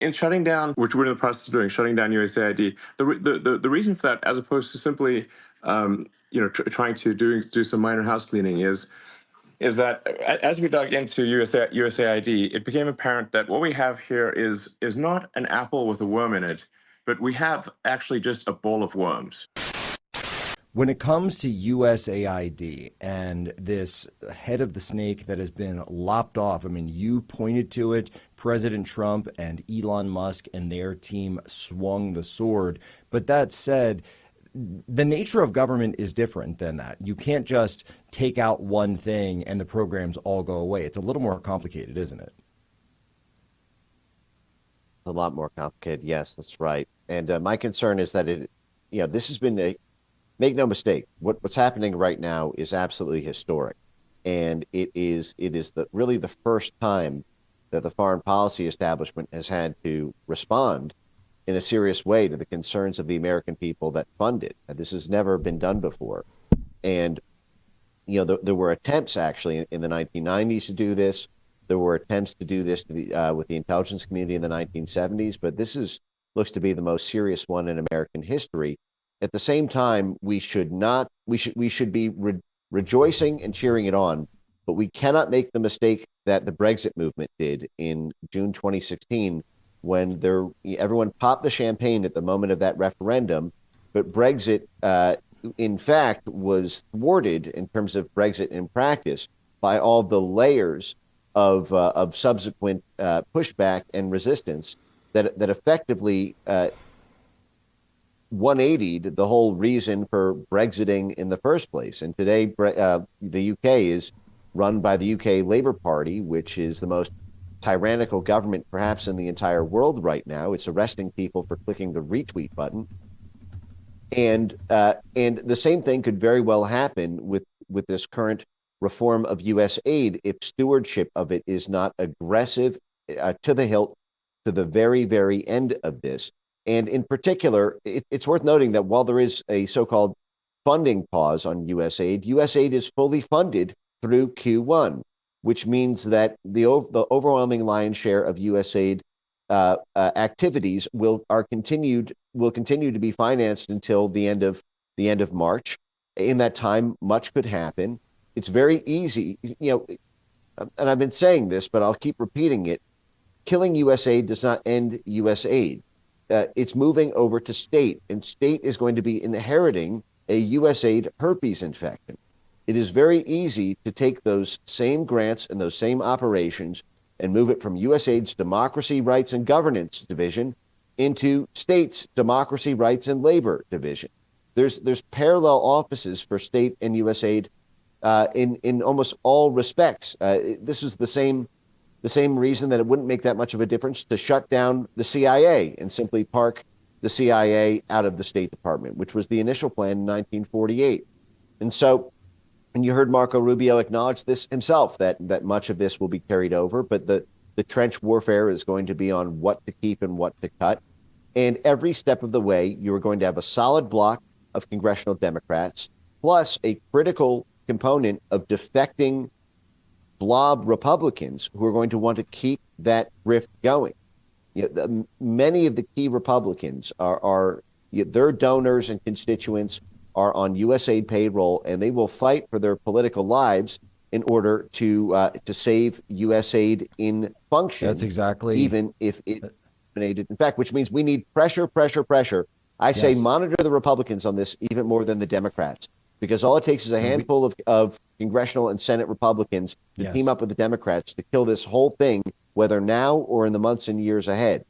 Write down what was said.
in shutting down, which we're in the process of doing, shutting down USAID, the reason for that, as opposed to simply trying to do some minor house cleaning, is that as we dug into USAID, it became apparent that what we have here is not an apple with a worm in it, but we have actually just a bowl of worms. When it comes to USAID and this head of the snake that has been lopped off, I mean, you pointed to it. President Trump and Elon Musk and their team swung the sword. But that said, the nature of government is different than that. You can't just take out one thing and the programs all go away. It's a little more complicated, isn't it? A lot more complicated. Yes, that's right. And my concern is that this has been make no mistake, what's happening right now is absolutely historic. And it is really the first time that the foreign policy establishment has had to respond in a serious way to the concerns of the American people that fund it. And this has never been done before. And, there were attempts actually in the 1990s to do this. There were attempts to do this with the intelligence community in the 1970s, but looks to be the most serious one in American history. At the same time, we should be rejoicing and cheering it on, but we cannot make the mistake that the Brexit movement did in June 2016, when everyone popped the champagne at the moment of that referendum, but Brexit, in fact, was thwarted in terms of Brexit in practice by all the layers of subsequent pushback and resistance that effectively 180'd the whole reason for Brexiting in the first place. And today, the UK is run by the UK Labour Party, which is the most tyrannical government perhaps in the entire world right now. It's arresting people for clicking the retweet button. And the same thing could very well happen with this current reform of US aid if stewardship of it is not aggressive to the hilt to the very, very end of this. And in particular, it's worth noting that while there is a so-called funding pause on USAID is fully funded through Q1, which means that the overwhelming lion's share of USAID activities will continue to be financed until the end of March. In that time, much could happen. It's very easy, and I've been saying this, but I'll keep repeating it. Killing USAID does not end USAID. It's moving over to state, and state is going to be inheriting a USAID herpes infection. It is very easy to take those same grants and those same operations and move it from USAID's Democracy, Rights, and Governance Division into state's Democracy, Rights, and Labor Division. There's parallel offices for state and USAID in almost all respects. This is the same reason that it wouldn't make that much of a difference to shut down the CIA and simply park the CIA out of the State Department, which was the initial plan in 1948. And you heard Marco Rubio acknowledge this himself, that much of this will be carried over, but the trench warfare is going to be on what to keep and what to cut. And every step of the way, you are going to have a solid block of congressional Democrats, plus a critical component of defecting blob Republicans who are going to want to keep that rift going. Many of the key Republicans are their donors and constituents are on USAID payroll, and they will fight for their political lives in order to save USAID in function. That's exactly. Even if it terminated. In fact, which means we need pressure. I say monitor the Republicans on this even more than the Democrats, because all it takes is a handful of congressional and Senate Republicans to team up with the Democrats to kill this whole thing, whether now or in the months and years ahead.